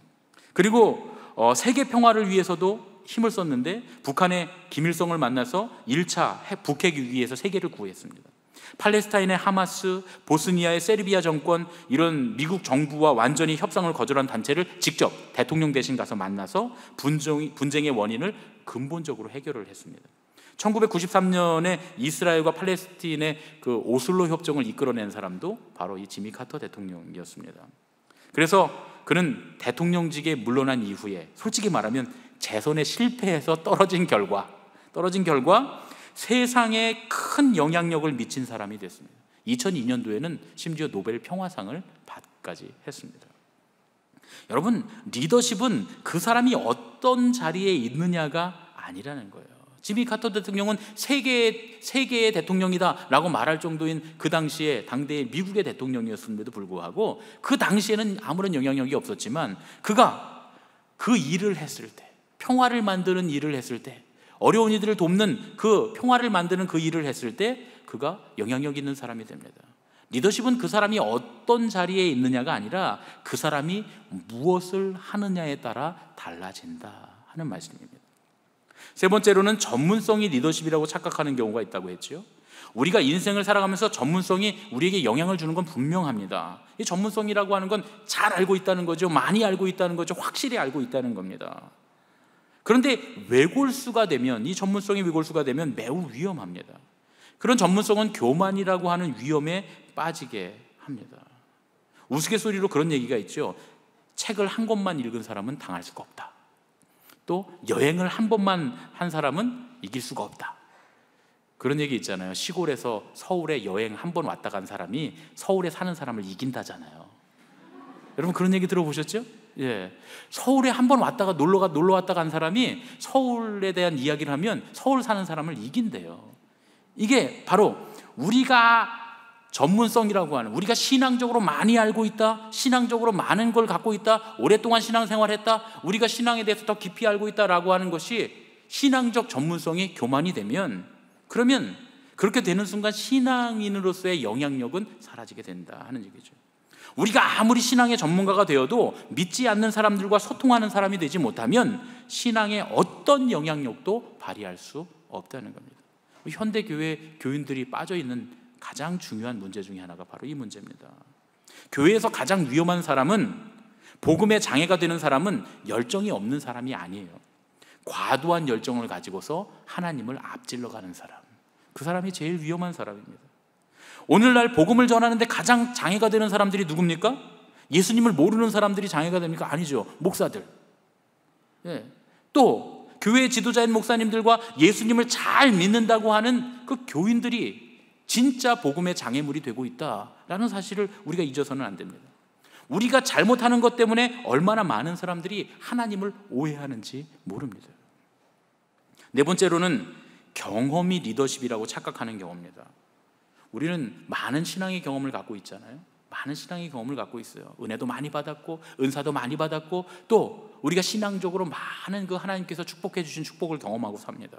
그리고 세계 평화를 위해서도 힘을 썼는데 북한의 김일성을 만나서 1차 북핵 위기에서 세계를 구했습니다. 팔레스타인의 하마스, 보스니아의 세르비아 정권, 이런 미국 정부와 완전히 협상을 거절한 단체를 직접 대통령 대신 가서 만나서 분쟁의 원인을 근본적으로 해결을 했습니다. 1993년에 이스라엘과 팔레스틴의 그 오슬로 협정을 이끌어낸 사람도 바로 이 지미 카터 대통령이었습니다. 그래서 그는 대통령직에 물러난 이후에 솔직히 말하면 재선에 실패해서 떨어진 결과 세상에 큰 영향력을 미친 사람이 됐습니다. 2002년도에는 심지어 노벨 평화상을 받기까지 했습니다. 여러분, 리더십은 그 사람이 어떤 자리에 있느냐가 아니라는 거예요. 지미 카터 대통령은 세계의 대통령이다 라고 말할 정도인 그 당시에 당대의 미국의 대통령이었음에도 불구하고 그 당시에는 아무런 영향력이 없었지만 그가 그 일을 했을 때, 평화를 만드는 일을 했을 때, 어려운 이들을 돕는 그 평화를 만드는 그 일을 했을 때 그가 영향력 있는 사람이 됩니다. 리더십은 그 사람이 어떤 자리에 있느냐가 아니라 그 사람이 무엇을 하느냐에 따라 달라진다 하는 말씀입니다. 세 번째로는 전문성이 리더십이라고 착각하는 경우가 있다고 했죠. 우리가 인생을 살아가면서 전문성이 우리에게 영향을 주는 건 분명합니다. 이 전문성이라고 하는 건 잘 알고 있다는 거죠. 많이 알고 있다는 거죠. 확실히 알고 있다는 겁니다. 그런데 외골수가 되면, 이 전문성이 외골수가 되면 매우 위험합니다. 그런 전문성은 교만이라고 하는 위험에 빠지게 합니다. 우스갯소리로 그런 얘기가 있죠. 책을 한 권만 읽은 사람은 당할 수가 없다. 또 여행을 한 번만 한 사람은 이길 수가 없다. 그런 얘기 있잖아요. 시골에서 서울에 여행 한 번 왔다 간 사람이 서울에 사는 사람을 이긴다잖아요. 여러분 그런 얘기 들어보셨죠? 예. 서울에 한 번 왔다가 놀러 왔다 간 사람이 서울에 대한 이야기를 하면 서울 사는 사람을 이긴대요. 이게 바로 우리가 전문성이라고 하는, 우리가 신앙적으로 많이 알고 있다, 신앙적으로 많은 걸 갖고 있다, 오랫동안 신앙생활했다, 우리가 신앙에 대해서 더 깊이 알고 있다라고 하는 것이 신앙적 전문성이 교만이 되면, 그러면 그렇게 되는 순간 신앙인으로서의 영향력은 사라지게 된다 하는 얘기죠. 우리가 아무리 신앙의 전문가가 되어도 믿지 않는 사람들과 소통하는 사람이 되지 못하면 신앙의 어떤 영향력도 발휘할 수 없다는 겁니다. 현대교회 교인들이 빠져있는 가장 중요한 문제 중에 하나가 바로 이 문제입니다. 교회에서 가장 위험한 사람은, 복음의 장애가 되는 사람은 열정이 없는 사람이 아니에요. 과도한 열정을 가지고서 하나님을 앞질러 가는 사람, 그 사람이 제일 위험한 사람입니다. 오늘날 복음을 전하는데 가장 장애가 되는 사람들이 누굽니까? 예수님을 모르는 사람들이 장애가 됩니까? 아니죠. 목사들. 예. 또 교회 지도자인 목사님들과 예수님을 잘 믿는다고 하는 그 교인들이 진짜 복음의 장애물이 되고 있다라는 사실을 우리가 잊어서는 안 됩니다. 우리가 잘못하는 것 때문에 얼마나 많은 사람들이 하나님을 오해하는지 모릅니다. 네 번째로는 경험이 리더십이라고 착각하는 경우입니다. 우리는 많은 신앙의 경험을 갖고 있잖아요. 많은 신앙의 경험을 갖고 있어요. 은혜도 많이 받았고 은사도 많이 받았고 또 우리가 신앙적으로 많은 그 하나님께서 축복해 주신 축복을 경험하고 삽니다.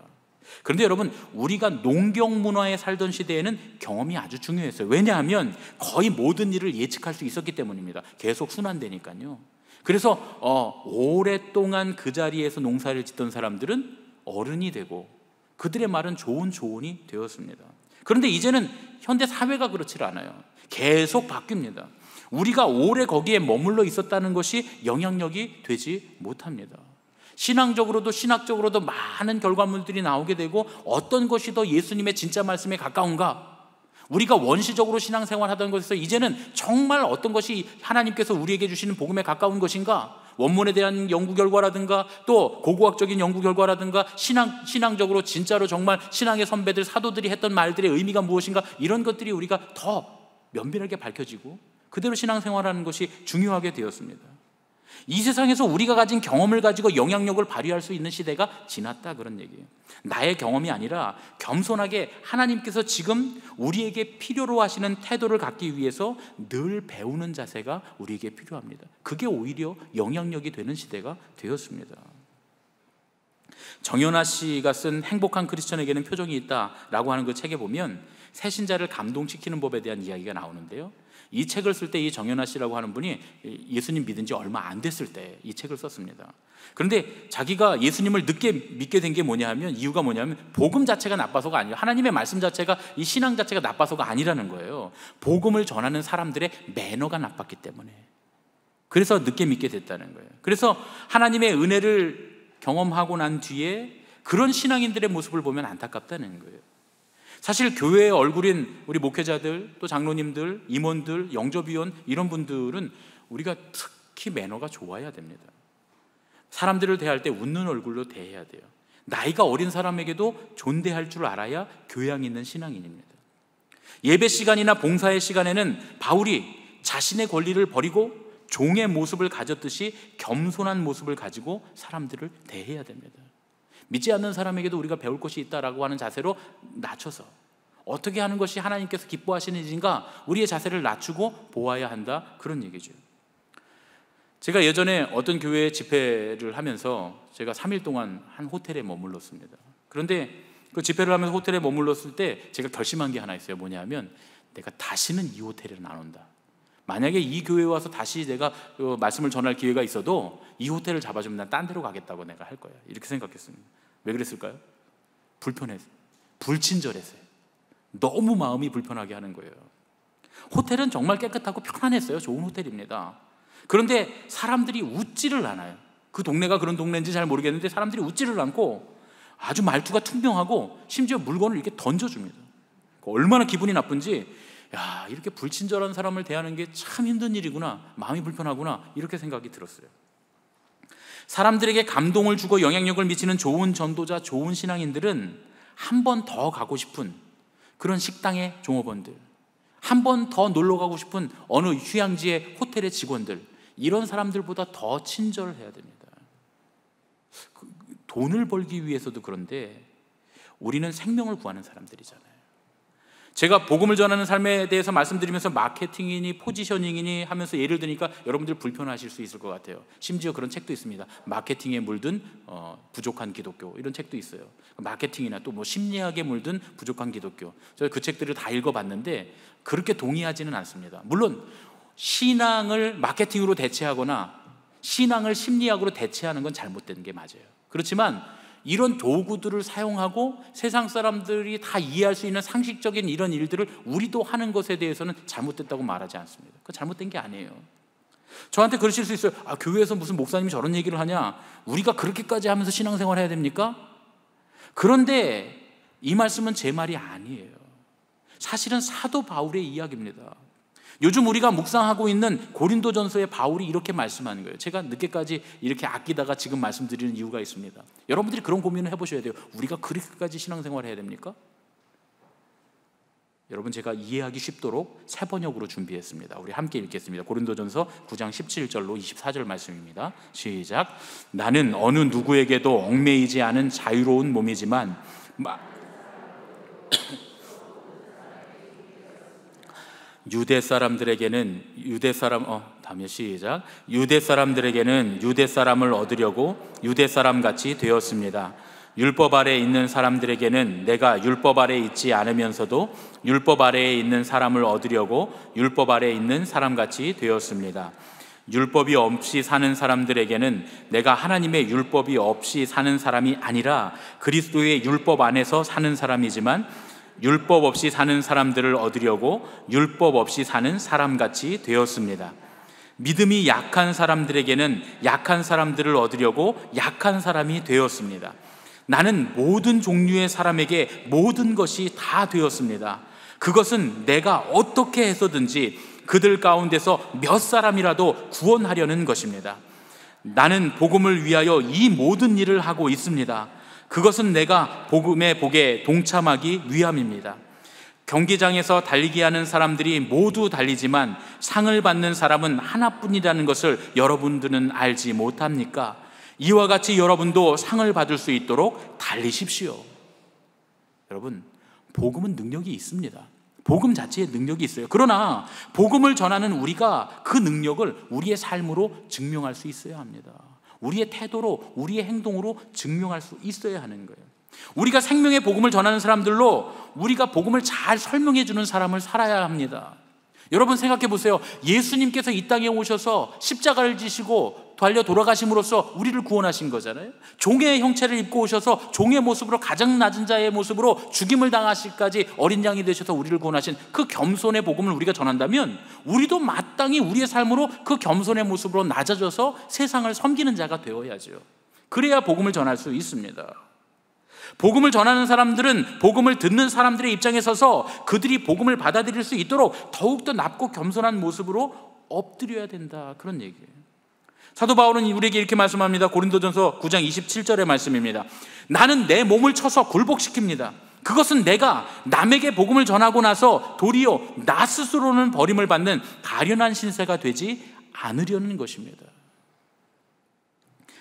그런데 여러분, 우리가 농경 문화에 살던 시대에는 경험이 아주 중요했어요. 왜냐하면 거의 모든 일을 예측할 수 있었기 때문입니다. 계속 순환되니까요. 그래서 오랫동안 그 자리에서 농사를 짓던 사람들은 어른이 되고 그들의 말은 좋은 조언이 되었습니다. 그런데 이제는 현대 사회가 그렇지 않아요. 계속 바뀝니다. 우리가 오래 거기에 머물러 있었다는 것이 영향력이 되지 못합니다. 신앙적으로도 신학적으로도 많은 결과물들이 나오게 되고 어떤 것이 더 예수님의 진짜 말씀에 가까운가? 우리가 원시적으로 신앙생활 하던 것에서 이제는 정말 어떤 것이 하나님께서 우리에게 주시는 복음에 가까운 것인가? 원문에 대한 연구 결과라든가 또 고고학적인 연구 결과라든가 신앙적으로 진짜로 정말 신앙의 선배들, 사도들이 했던 말들의 의미가 무엇인가? 이런 것들이 우리가 더 면밀하게 밝혀지고 그대로 신앙생활하는 것이 중요하게 되었습니다. 이 세상에서 우리가 가진 경험을 가지고 영향력을 발휘할 수 있는 시대가 지났다, 그런 얘기예요. 나의 경험이 아니라 겸손하게 하나님께서 지금 우리에게 필요로 하시는 태도를 갖기 위해서 늘 배우는 자세가 우리에게 필요합니다. 그게 오히려 영향력이 되는 시대가 되었습니다. 정연아 씨가 쓴 행복한 크리스천에게는 표정이 있다라고 하는 그 책에 보면 새신자를 감동시키는 법에 대한 이야기가 나오는데요. 이 책을 쓸 때 이 정연아 씨라고 하는 분이 예수님 믿은 지 얼마 안 됐을 때 이 책을 썼습니다. 그런데 자기가 예수님을 늦게 믿게 된 게 뭐냐 하면, 이유가 뭐냐면 복음 자체가 나빠서가 아니에요. 하나님의 말씀 자체가, 이 신앙 자체가 나빠서가 아니라는 거예요. 복음을 전하는 사람들의 매너가 나빴기 때문에. 그래서 늦게 믿게 됐다는 거예요. 그래서 하나님의 은혜를 경험하고 난 뒤에 그런 신앙인들의 모습을 보면 안타깝다는 거예요. 사실 교회의 얼굴인 우리 목회자들, 또 장로님들, 임원들, 영접위원, 이런 분들은 우리가 특히 매너가 좋아야 됩니다. 사람들을 대할 때 웃는 얼굴로 대해야 돼요. 나이가 어린 사람에게도 존대할 줄 알아야 교양 있는 신앙인입니다. 예배 시간이나 봉사의 시간에는 바울이 자신의 권리를 버리고 종의 모습을 가졌듯이 겸손한 모습을 가지고 사람들을 대해야 됩니다. 믿지 않는 사람에게도 우리가 배울 것이 있다라고 하는 자세로 낮춰서, 어떻게 하는 것이 하나님께서 기뻐하시는 일인가, 우리의 자세를 낮추고 보아야 한다, 그런 얘기죠. 제가 예전에 어떤 교회 집회를 하면서 제가 3일 동안 한 호텔에 머물렀습니다. 그런데 그 집회를 하면서 호텔에 머물렀을 때 제가 결심한 게 하나 있어요. 뭐냐면, 내가 다시는 이 호텔에 안 온다. 만약에 이 교회에 와서 다시 내가 말씀을 전할 기회가 있어도 이 호텔을 잡아주면 난 딴 데로 가겠다고 내가 할 거야. 이렇게 생각했습니다. 왜 그랬을까요? 불편해서, 불친절해서요. 너무 마음이 불편하게 하는 거예요. 호텔은 정말 깨끗하고 편안했어요. 좋은 호텔입니다. 그런데 사람들이 웃지를 않아요. 그 동네가 그런 동네인지 잘 모르겠는데 사람들이 웃지를 않고 아주 말투가 투명하고 심지어 물건을 이렇게 던져줍니다. 얼마나 기분이 나쁜지, 야, 이렇게 불친절한 사람을 대하는 게 참 힘든 일이구나, 마음이 불편하구나, 이렇게 생각이 들었어요. 사람들에게 감동을 주고 영향력을 미치는 좋은 전도자, 좋은 신앙인들은 한 번 더 가고 싶은 그런 식당의 종업원들, 한 번 더 놀러 가고 싶은 어느 휴양지의 호텔의 직원들, 이런 사람들보다 더 친절해야 됩니다. 돈을 벌기 위해서도 그런데 우리는 생명을 구하는 사람들이잖아요. 제가 복음을 전하는 삶에 대해서 말씀드리면서 마케팅이니 포지셔닝이니 하면서 예를 드니까 여러분들 불편하실 수 있을 것 같아요. 심지어 그런 책도 있습니다. 마케팅에 물든 부족한 기독교, 이런 책도 있어요. 마케팅이나 또 뭐 심리학에 물든 부족한 기독교, 제가 그 책들을 다 읽어봤는데 그렇게 동의하지는 않습니다. 물론 신앙을 마케팅으로 대체하거나 신앙을 심리학으로 대체하는 건 잘못된 게 맞아요. 그렇지만 이런 도구들을 사용하고 세상 사람들이 다 이해할 수 있는 상식적인 이런 일들을 우리도 하는 것에 대해서는 잘못됐다고 말하지 않습니다. 그거 잘못된 게 아니에요. 저한테 그러실 수 있어요. 아, 교회에서 무슨 목사님이 저런 얘기를 하냐, 우리가 그렇게까지 하면서 신앙생활 해야 됩니까? 그런데 이 말씀은 제 말이 아니에요. 사실은 사도 바울의 이야기입니다. 요즘 우리가 묵상하고 있는 고린도전서의 바울이 이렇게 말씀하는 거예요. 제가 늦게까지 이렇게 아끼다가 지금 말씀드리는 이유가 있습니다. 여러분들이 그런 고민을 해보셔야 돼요. 우리가 그렇게까지 신앙생활을 해야 됩니까? 여러분, 제가 이해하기 쉽도록 세 번역으로 준비했습니다. 우리 함께 읽겠습니다. 고린도전서 9장 17절로 24절 말씀입니다. 시작. 나는 어느 누구에게도 얽매이지 않은 자유로운 몸이지만 유대 사람들에게는 유대 사람을 얻으려고 유대 사람 같이 되었습니다. 율법 아래에 있는 사람들에게는 내가 율법 아래에 있지 않으면서도 율법 아래에 있는 사람을 얻으려고 율법 아래에 있는 사람 같이 되었습니다. 율법이 없이 사는 사람들에게는 내가 하나님의 율법이 없이 사는 사람이 아니라 그리스도의 율법 안에서 사는 사람이지만 율법 없이 사는 사람들을 얻으려고 율법 없이 사는 사람같이 되었습니다. 믿음이 약한 사람들에게는 약한 사람들을 얻으려고 약한 사람이 되었습니다. 나는 모든 종류의 사람에게 모든 것이 다 되었습니다. 그것은 내가 어떻게 해서든지 그들 가운데서 몇 사람이라도 구원하려는 것입니다. 나는 복음을 위하여 이 모든 일을 하고 있습니다. 그것은 내가 복음의 복에 동참하기 위함입니다. 경기장에서 달리기 하는 사람들이 모두 달리지만 상을 받는 사람은 하나뿐이라는 것을 여러분들은 알지 못합니까? 이와 같이 여러분도 상을 받을 수 있도록 달리십시오. 여러분, 복음은 능력이 있습니다. 복음 자체에 능력이 있어요. 그러나 복음을 전하는 우리가 그 능력을 우리의 삶으로 증명할 수 있어야 합니다. 우리의 태도로, 우리의 행동으로 증명할 수 있어야 하는 거예요. 우리가 생명의 복음을 전하는 사람들로 우리가 복음을 잘 설명해 주는 사람을 살아야 합니다. 여러분 생각해 보세요. 예수님께서 이 땅에 오셔서 십자가를 지시고 달려 돌아가심으로써 우리를 구원하신 거잖아요. 종의 형체를 입고 오셔서 종의 모습으로, 가장 낮은 자의 모습으로 죽임을 당하시기까지 어린 양이 되셔서 우리를 구원하신 그 겸손의 복음을 우리가 전한다면 우리도 마땅히 우리의 삶으로 그 겸손의 모습으로 낮아져서 세상을 섬기는 자가 되어야죠. 그래야 복음을 전할 수 있습니다. 복음을 전하는 사람들은 복음을 듣는 사람들의 입장에 서서 그들이 복음을 받아들일 수 있도록 더욱더 낮고 겸손한 모습으로 엎드려야 된다, 그런 얘기예요. 사도 바울은 우리에게 이렇게 말씀합니다. 고린도전서 9장 27절의 말씀입니다. 나는 내 몸을 쳐서 굴복시킵니다. 그것은 내가 남에게 복음을 전하고 나서 도리어 나 스스로는 버림을 받는 가련한 신세가 되지 않으려는 것입니다.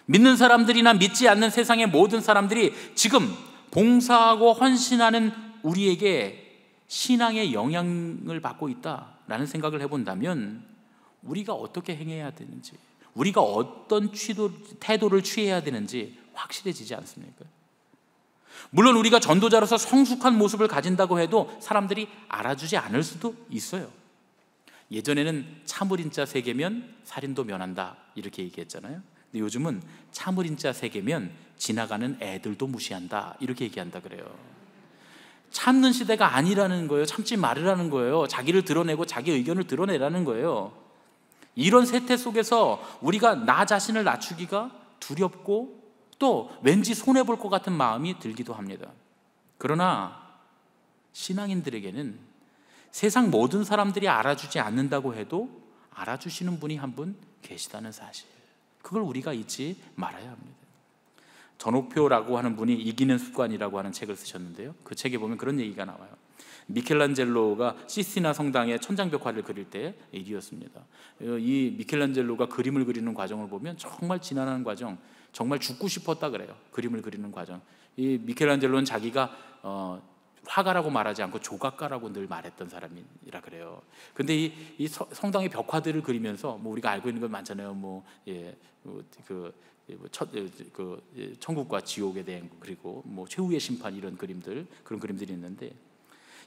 믿는 사람들이나 믿지 않는 세상의 모든 사람들이 지금 봉사하고 헌신하는 우리에게 신앙의 영향을 받고 있다라는 생각을 해본다면 우리가 어떻게 행해야 되는지, 우리가 어떤 태도를 취해야 되는지 확실해지지 않습니까? 물론 우리가 전도자로서 성숙한 모습을 가진다고 해도 사람들이 알아주지 않을 수도 있어요. 예전에는 참을인 자 3개면 살인도 면한다, 이렇게 얘기했잖아요. 근데 요즘은 참을인 자 3개면 지나가는 애들도 무시한다, 이렇게 얘기한다 그래요. 참는 시대가 아니라는 거예요. 참지 말으라는 거예요. 자기를 드러내고 자기 의견을 드러내라는 거예요. 이런 세태 속에서 우리가 나 자신을 낮추기가 두렵고 또 왠지 손해볼 것 같은 마음이 들기도 합니다. 그러나 신앙인들에게는 세상 모든 사람들이 알아주지 않는다고 해도 알아주시는 분이 한 분 계시다는 사실, 그걸 우리가 잊지 말아야 합니다. 전옥표라고 하는 분이 이기는 습관이라고 하는 책을 쓰셨는데요, 그 책에 보면 그런 얘기가 나와요. 미켈란젤로가 시스티나 성당의 천장벽화를 그릴 때 일이었습니다. 이 미켈란젤로가 그림을 그리는 과정을 보면 정말 지난한 과정, 정말 죽고 싶었다 그래요. 그림을 그리는 과정. 이 미켈란젤로는 자기가 화가라고 말하지 않고 조각가라고 늘 말했던 사람이라 그래요. 근데 이 성당의 벽화들을 그리면서 뭐 우리가 알고 있는 건 많잖아요. 천국과 지옥에 대한, 그리고 뭐 최후의 심판, 이런 그림들, 그런 그림들이 있는데,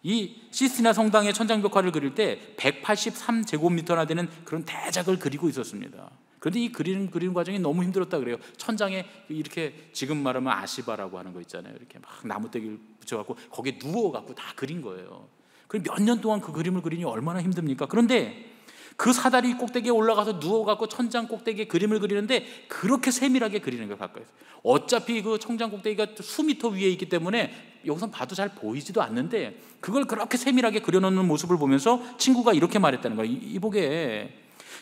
이 시스티나 성당의 천장벽화를 그릴 때 183제곱미터나 되는 그런 대작을 그리고 있었습니다. 그런데 이 그리는 과정이 너무 힘들었다 그래요. 천장에 이렇게 지금 말하면 아시바라고 하는 거 있잖아요. 이렇게 막 나무떼기를 붙여갖고 거기에 누워갖고 다 그린 거예요. 그럼 몇 년 동안 그 그림을 그리니 얼마나 힘듭니까? 그런데 그 사다리 꼭대기에 올라가서 누워갖고 천장 꼭대기에 그림을 그리는데 그렇게 세밀하게 그리는 걸 가까이서, 어차피 그 천장 꼭대기가 수미터 위에 있기 때문에 여기서 봐도 잘 보이지도 않는데 그걸 그렇게 세밀하게 그려놓는 모습을 보면서 친구가 이렇게 말했다는 거예요. 이보게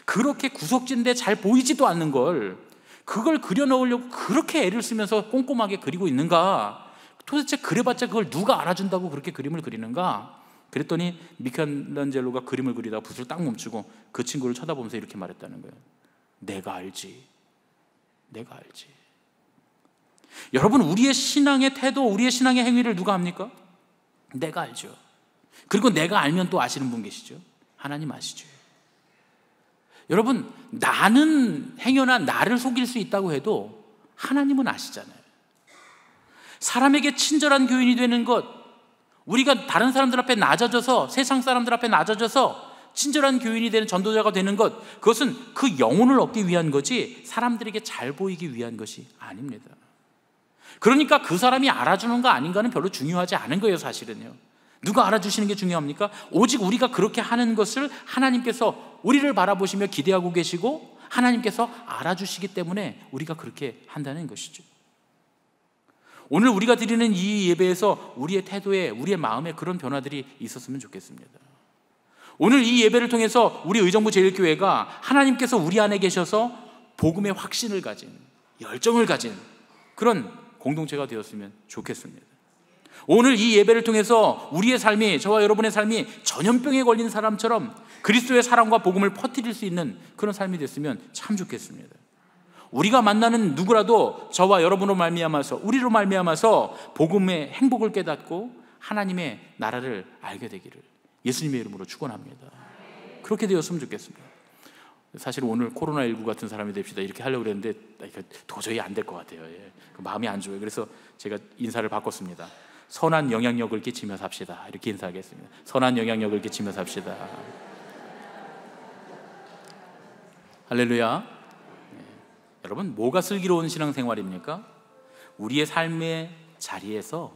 그렇게 구석진데 잘 보이지도 않는 걸 그걸 그려놓으려고 그렇게 애를 쓰면서 꼼꼼하게 그리고 있는가? 도대체 그래봤자 그걸 누가 알아준다고 그렇게 그림을 그리는가? 그랬더니 미켈란젤로가 그림을 그리다가 붓을 딱 멈추고 그 친구를 쳐다보면서 이렇게 말했다는 거예요. 내가 알지. 내가 알지. 여러분, 우리의 신앙의 태도, 우리의 신앙의 행위를 누가 합니까? 내가 알죠. 그리고 내가 알면 또 아시는 분 계시죠? 하나님 아시죠. 여러분, 나는 행여나 나를 속일 수 있다고 해도 하나님은 아시잖아요. 사람에게 친절한 교인이 되는 것, 우리가 다른 사람들 앞에 낮아져서, 세상 사람들 앞에 낮아져서 친절한 교인이 되는, 전도자가 되는 것, 그것은 그 영혼을 얻기 위한 거지 사람들에게 잘 보이기 위한 것이 아닙니다. 그러니까 그 사람이 알아주는가 아닌가는 별로 중요하지 않은 거예요. 사실은요, 누가 알아주시는 게 중요합니까? 오직 우리가 그렇게 하는 것을 하나님께서 우리를 바라보시며 기대하고 계시고 하나님께서 알아주시기 때문에 우리가 그렇게 한다는 것이죠. 오늘 우리가 드리는 이 예배에서 우리의 태도에, 우리의 마음에 그런 변화들이 있었으면 좋겠습니다. 오늘 이 예배를 통해서 우리 의정부 제일교회가 하나님께서 우리 안에 계셔서 복음의 확신을 가진, 열정을 가진 그런 공동체가 되었으면 좋겠습니다. 오늘 이 예배를 통해서 우리의 삶이, 저와 여러분의 삶이 전염병에 걸린 사람처럼 그리스도의 사랑과 복음을 퍼뜨릴 수 있는 그런 삶이 됐으면 참 좋겠습니다. 우리가 만나는 누구라도 저와 여러분으로 말미암아서, 우리로 말미암아서 복음의 행복을 깨닫고 하나님의 나라를 알게 되기를 예수님의 이름으로 축원합니다. 그렇게 되었으면 좋겠습니다. 사실 오늘 코로나19 같은 사람이 됩시다 이렇게 하려고 그랬는데 도저히 안 될 것 같아요. 마음이 안 좋아요. 그래서 제가 인사를 바꿨습니다. 선한 영향력을 끼치며 삽시다, 이렇게 인사하겠습니다. 선한 영향력을 끼치며 삽시다. 할렐루야. 여러분, 뭐가 슬기로운 신앙생활입니까? 우리의 삶의 자리에서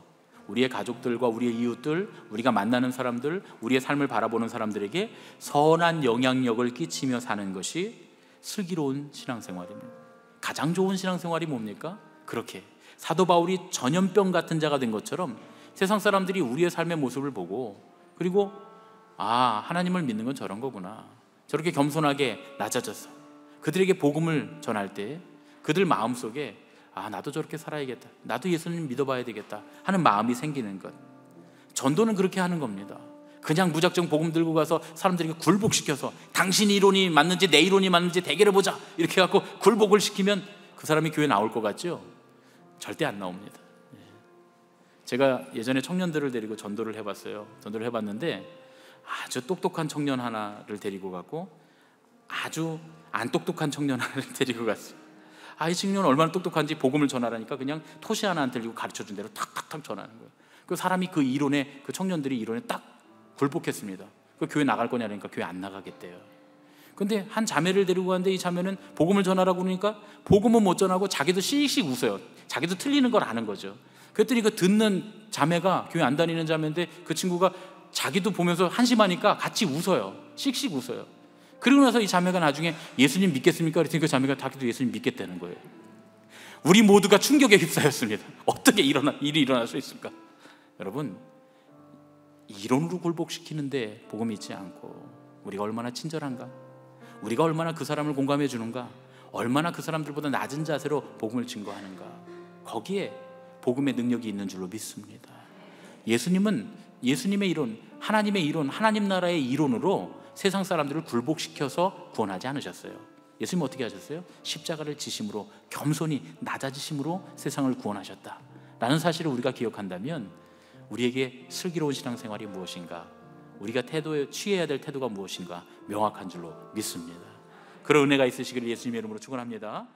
우리의 가족들과 우리의 이웃들, 우리가 만나는 사람들, 우리의 삶을 바라보는 사람들에게 선한 영향력을 끼치며 사는 것이 슬기로운 신앙생활입니다. 가장 좋은 신앙생활이 뭡니까? 그렇게 사도 바울이 전염병 같은 자가 된 것처럼 세상 사람들이 우리의 삶의 모습을 보고, 그리고 하나님을 믿는 건 저런 거구나, 저렇게 겸손하게 낮아져서 그들에게 복음을 전할 때 그들 마음속에 나도 저렇게 살아야겠다, 나도 예수님 믿어봐야 되겠다 하는 마음이 생기는 것. 전도는 그렇게 하는 겁니다. 그냥 무작정 복음 들고 가서 사람들에게 굴복시켜서 당신 이론이 맞는지 내 이론이 맞는지 대결해 보자 이렇게 해갖고 굴복을 시키면 그 사람이 교회 나올 것 같죠? 절대 안 나옵니다. 제가 예전에 청년들을 데리고 전도를 해봤어요. 전도를 해봤는데 아주 똑똑한 청년 하나를 데리고 갔고 아주 안 똑똑한 청년 하나를 데리고 갔어요. 이 청년은 얼마나 똑똑한지 복음을 전하라니까 그냥 토시 하나 안 들리고 가르쳐준 대로 탁탁탁 전하는 거예요. 그 사람이 그 이론에, 그 청년들이 이론에 딱 굴복했습니다. 그 교회 나갈 거냐니까 교회 안 나가겠대요. 근데 한 자매를 데리고 갔는데 이 자매는 복음을 전하라고 그러니까 복음은 못 전하고 자기도 씩씩 웃어요. 자기도 틀리는 걸 아는 거죠. 그랬더니 그 듣는 자매가, 교회 안 다니는 자매인데 그 친구가 자기도 보면서 한심하니까 같이 웃어요. 씩씩 웃어요. 그리고 나서 이 자매가 나중에 예수님 믿겠습니까? 그랬더니 그 자매가 자기도 예수님 믿겠다는 거예요. 우리 모두가 충격에 휩싸였습니다. 어떻게 일이 일어날 수 있을까? 여러분, 이론으로 굴복시키는데 복음이 있지 않고 우리가 얼마나 친절한가? 우리가 얼마나 그 사람을 공감해 주는가? 얼마나 그 사람들보다 낮은 자세로 복음을 증거하는가? 거기에 복음의 능력이 있는 줄로 믿습니다. 예수님은 예수님의 이론, 하나님의 이론, 하나님 나라의 이론으로 세상 사람들을 굴복시켜서 구원하지 않으셨어요. 예수님은 어떻게 하셨어요? 십자가를 지심으로, 겸손히 낮아지심으로 세상을 구원하셨다 라는 사실을 우리가 기억한다면 우리에게 슬기로운 신앙생활이 무엇인가, 우리가 취해야 될 태도가 무엇인가 명확한 줄로 믿습니다. 그런 은혜가 있으시기를 예수님의 이름으로 축원합니다.